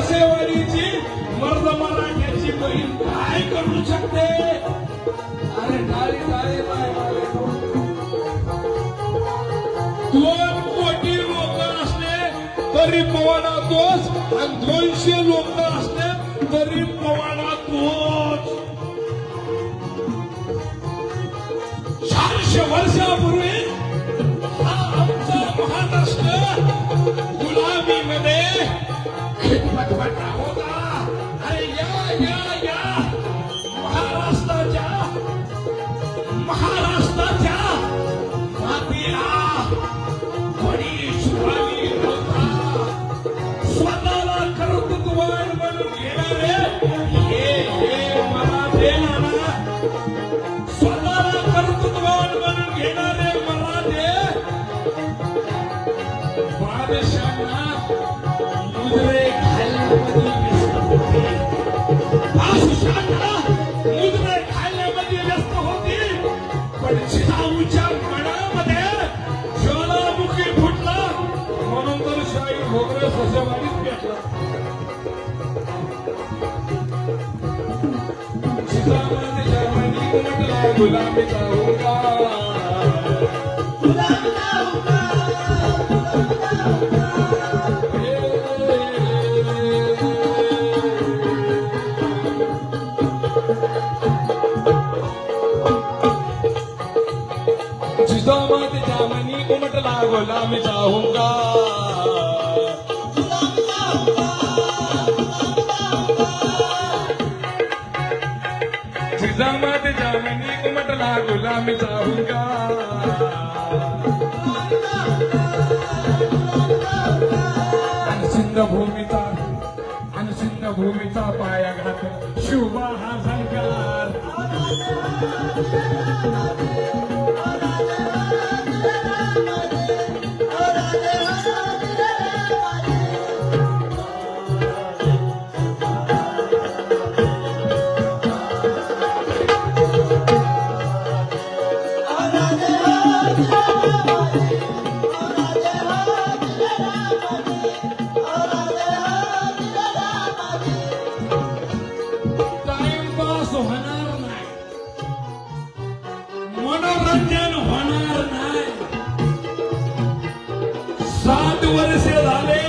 ससेवाडीची मर्द मराठ्याची बहीण काय करू शकते? अरे टाळी टाळी टाळी. 2 कोटी लोक असले तरी पवाडा तोच, आणि 200 लोक असले तरी पवाडा तोच. 400 वर्षापूर्वी हा आमचा महाराष्ट्र गुलामीमध्ये खिदमतमधला होता. अरे या या या महाराष्ट्राच्या मातीला कोणी शिवाजी होता. स्वतःला कर्तृत्ववान म्हणून घेणारे हे मला देणारा, स्वतःला कर्तृत्ववान म्हणून घेणारे मला दे. बादशाहांना मुद्रे खाण्यामध्ये व्यस्त होते. बादशाहांना मुद्रे खाण्यामध्ये व्यस्त होती. पण जिजाऊच्या मनामध्ये ज्वालामुखी फुटला, म्हणून तर शाही भोगरे ससेवाडीत भेटला. जिजामाने जर्मनी म्हटला गुलामीचा हुंकार. जिजामाने जर्मनी उमटला गुलामीचा हुंकार. जिजामाने जर्मनी उमटला गुलामीचा हुंकार. आणि सिंधभूमीचा पायाघात शिवबा हा झंकार. टाइमपास होणार नाही, मनोरंजन होणार नाही. 7 वर्षे झाले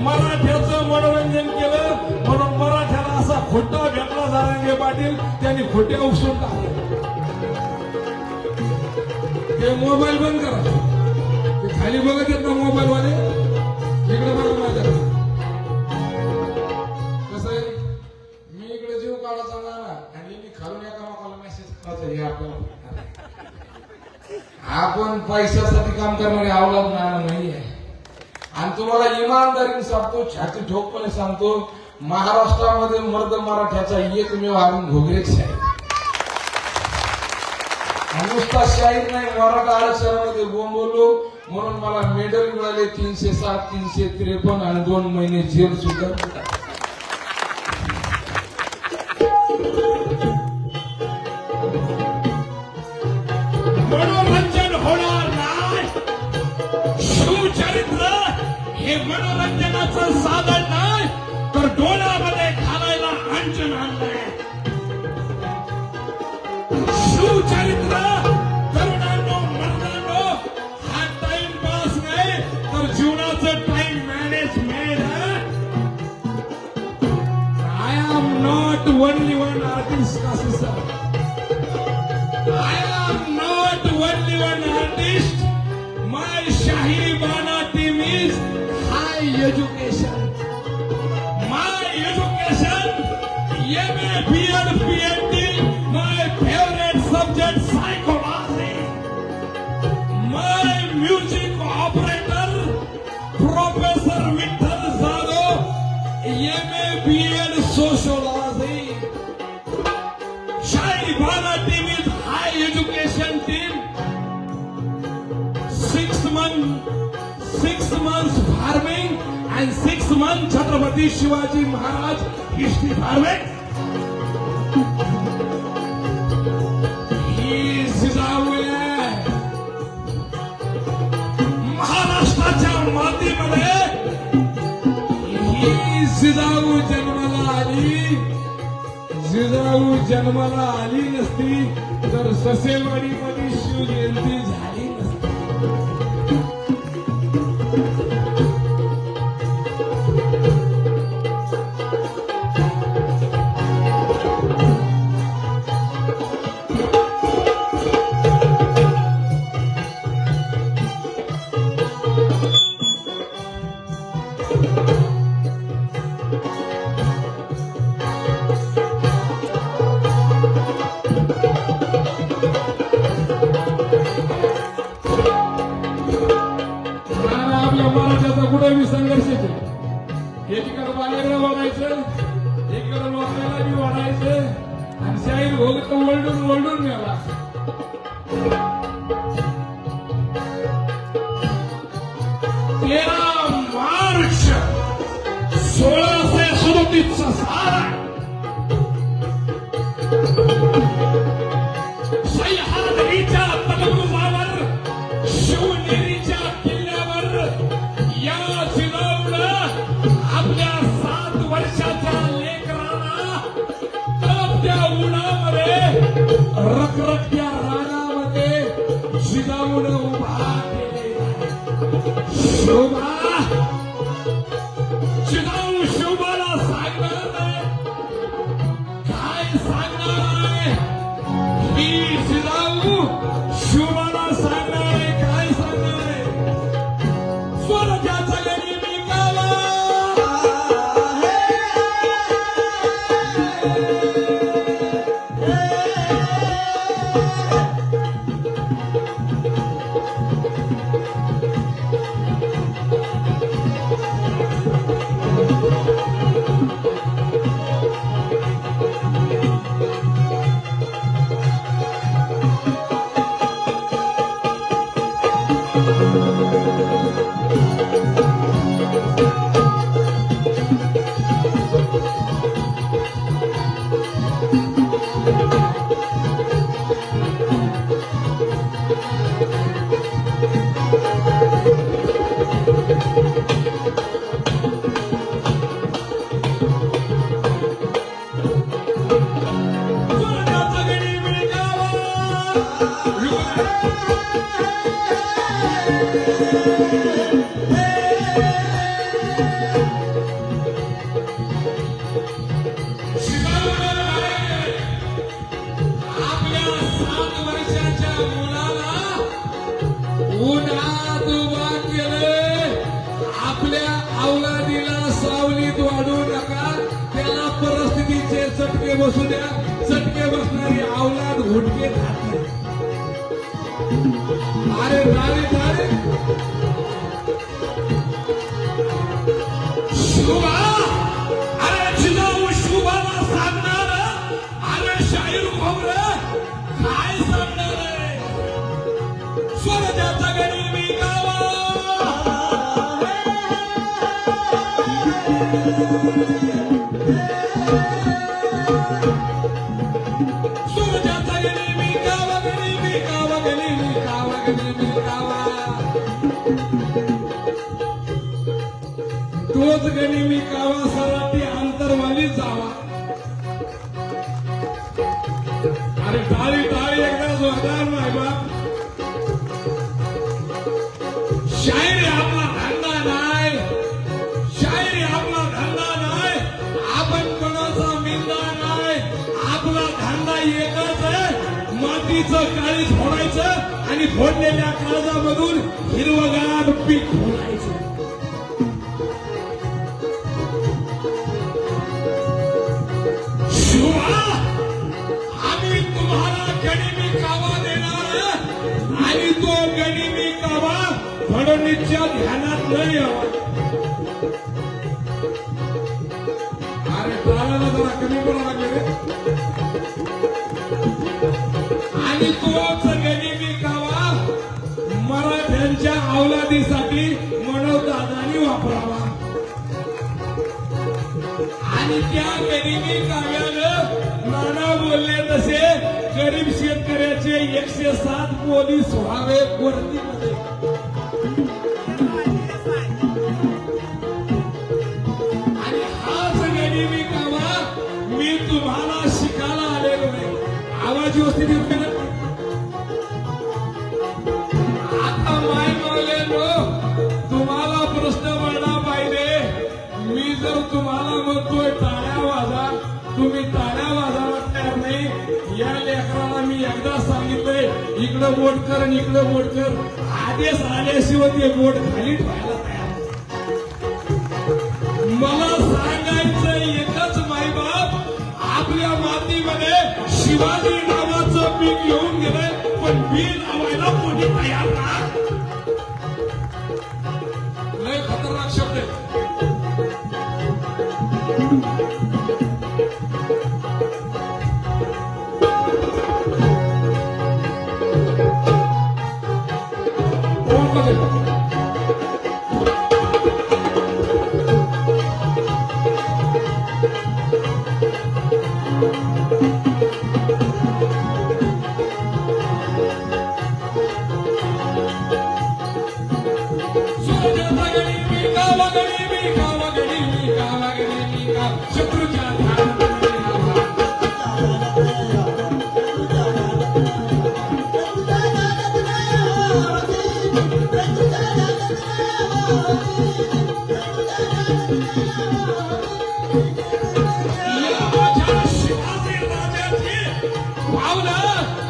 मराठ्याचं मनोरंजन केलं, म्हणून मराठ्याला असा खोटा भेटला जरांगे पाटील, त्यांनी खोटे उपसून टाकले. ते मोबाईल बंद करा, ते खाली बघत येत ना मोबाईल वाले, इकडे बघा माझ्या. कसं आहे, मी इकडे जीव काढायचा ना, आणि मी खालून एका लोकांना मेसेज करायचा, हे आपल्याला आपण पैशासाठी काम करणारे अवलाद नाहीये. आणि तुम्हाला इमानदारीने सांगतो, छाती ठोकपणे सांगतो, महाराष्ट्रामध्ये मर्द मराठ्याचा एकमेव आरुण घोगरेच आहे. नुसता शाहीर नाही, मराठा आरक्षणामध्ये बोंबवलो म्हणून मला मेडल मिळाले 307, 353 आणि 2 महिने जेल सुद्धा. मनोरंजन होणार नाही. शिवचरित्र हे मनोरंजनाचं साधन नाही, तर डोळ्यामध्ये घालायला अंजन आणलंय. शिवचरित्र तरुणांनो, मर्दांनो, हा टाइमपास नाही, तर जीवनाचं टाइम मॅनेजमेंट आहे. I am not only one artist, I am not only one artist. My Shahi Bana team is high education. My education, MA, BEd, PhD. My favorite subject psychology. My music operator, Professor Vittal Zado, MA, BEd, sociology. Shahi Bana team is high education team. 6 months farming and 6 months Chhatrapati Shivaji Maharaj history farming. He is Zimbabwe. महाराष्ट्राच्या मातीमध्ये he is Jijau जन्माला आली नसती तर ससेवाडीमध्ये शिवजयंती झाली नसती. कुठे संघर्ष येतो. एकीकडे बालेकडे वाढायचं, एकीकडे लोकांना बी वाढायचं आणि शाहीर भोग तो ओरडून मिळाला. 13 मार्च 1637 साल सह्याद्रीच्या तटबंदावर शिवनेरीच्या किल्ल्यावर या जिजाऊनं आपल्या 7 वर्षाच्या लेकराला तळपत्या उन्हामध्ये रखरखत्या रानामध्ये जिजाऊनं उभा केले. शोभा जिजाऊ शोभाला सांगणार नाही, काय सांगणार आहे ही जिजाऊ शोभाला सांगणार आहे, काय सांगणार आहे. स्वराज्याचा गरीबी कावा चटके बसू द्या, चटके बसणारी अवलाद हुटके खात नाही. अरे झाले झाले शुभा, अरे जिजाऊ शुभाला सांगणार, अरे शाहीर खोबर काय सांगणार आहे. स्वराज्याचा गरीबी गावा तोच गनिमी कावा सराठी अंतरवाली जावा. अरे टाळी टाळी एकदा जोरदार नाही बाप. शायरी आपला धंदा नाही, शायरी आपला धंदा नाही, आपण कोणाचा मिंदा नाही. आपला धंदा एकच आहे, मातीचं काळीज फोडायचं आणि फोडलेल्या काळजामधून हिरवगार पीक फोडायचं. आम्ही तुम्हाला गनिमी कावा देणार आणि तो गनिमी कावा फडणवीसच्या ध्यानात नाही यावा. अरे टाळाला जरा कमी करा लागले. आणि तोच गनिमी कावा मराठ्यांच्या अवलादीसाठी मनोदादानी वापरावा. आणि त्या गनिमी काव्यानं नाना बोलले तसे गरीब शेतकऱ्याचे 107 पोलीस व्हावे वर्दीमध्ये. आणि हा परिस्थिती होती ना. आता माय मावलेनो तुम्हाला प्रश्न पडला पाहिजे. मी जर तुम्हाला म्हणतोय टाळ्या वाजा, तुम्ही टाळ्या वाजायला तयार नाही. या लेकराला मी एकदा सांगितलंय इकडं बोट कर आणि इकडं बोट कर. आदेश आल्याशिवाय ते बोट खाली ठेवायला तयार. मला सांगायचं एकच माईबाप, आपल्या मातीमध्ये शिवाजी नावाचं पीक येऊन गेलंय, पण बी लावायला कोणी तयार ना. लय खतरनाक शब्द आहे.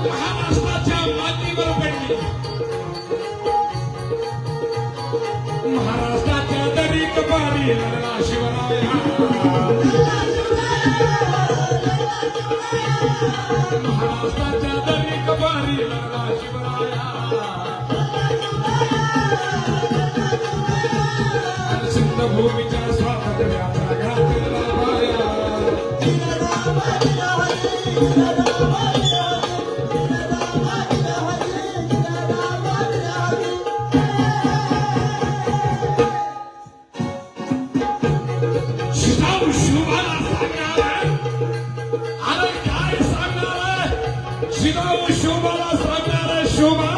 महाराष्ट्राच्या मातीवर पडली. महाराष्ट्राच्या दरी कपारी लढला शिवराया. महाराष्ट्राच्या दरी कपारी लढला शिवराया. सिंधभूमीच्या स्वातंत्र्याचा घातला पाया. शिवाला सांगणार आहे. अरे काय सांगणार आहे? शोभाला सांगणार आहे. शोभा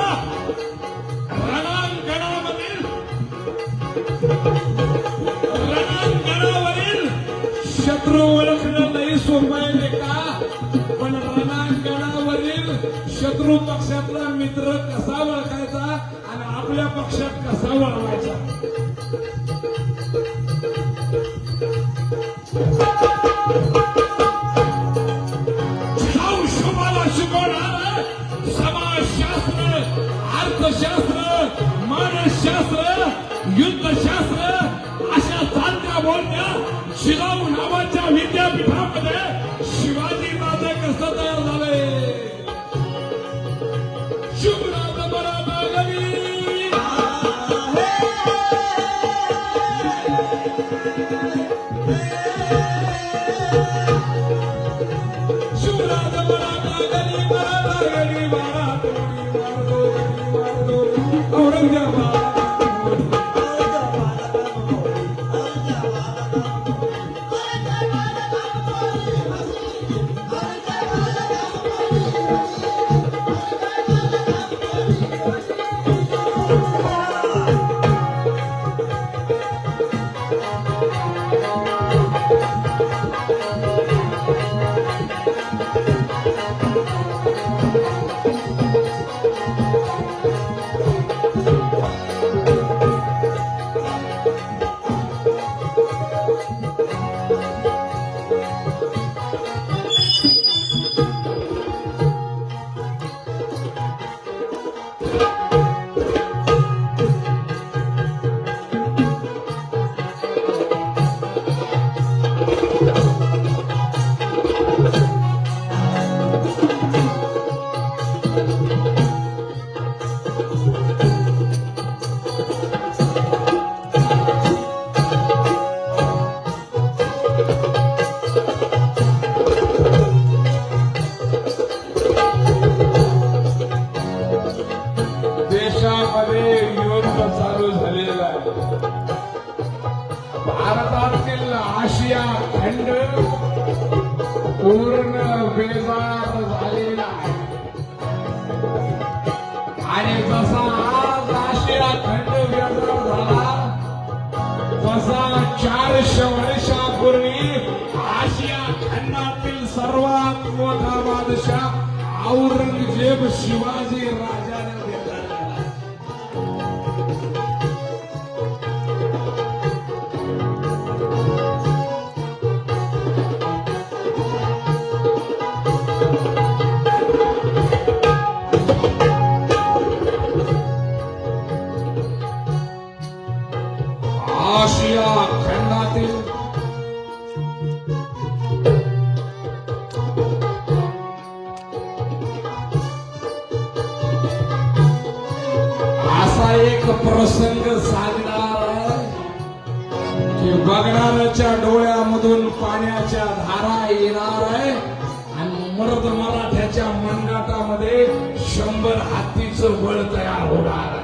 रणांगणावरील शत्रू ओळखणं नाही सोपं आहे का? पण रणांगणावरील शत्रू पक्षातला मित्र कसा ओळखायचा आणि आपल्या पक्षात कसा वळवायचा. शोभाला शिकवणार समाजशास्त्र, अर्थशास्त्र, मानसशास्त्र, युद्धशास्त्र अशा चालत्या बोलत्या शिलाऊ नावाच्या विद्यापीठामध्ये शिवाजी राजे कसं तयार झाले. शिवराज मराठा गवी शिवराज मराठा गली मराठा गली मारा तोडी मारदो गली मारदो औरंगजेबा. भारतातील आशिया खंड पूर्ण बेजार झालेला आहे आणि जसा आज आशिया खंड बेजार झाला तसा 400 वर्षापूर्वी आशिया खंडातील सर्वात मोठा बादशाह औरंगजेब शिवाजी राजाने घेतला. आशिया खंडातील असा एक प्रसंग साधणार आहे की बघणाऱ्याच्या डोळ्यामधून पाण्याच्या धारा येणार आहे आणि मर्द मराठ्याच्या मनगटामध्ये 100 हत्तीचं बळ तयार होणार आहे.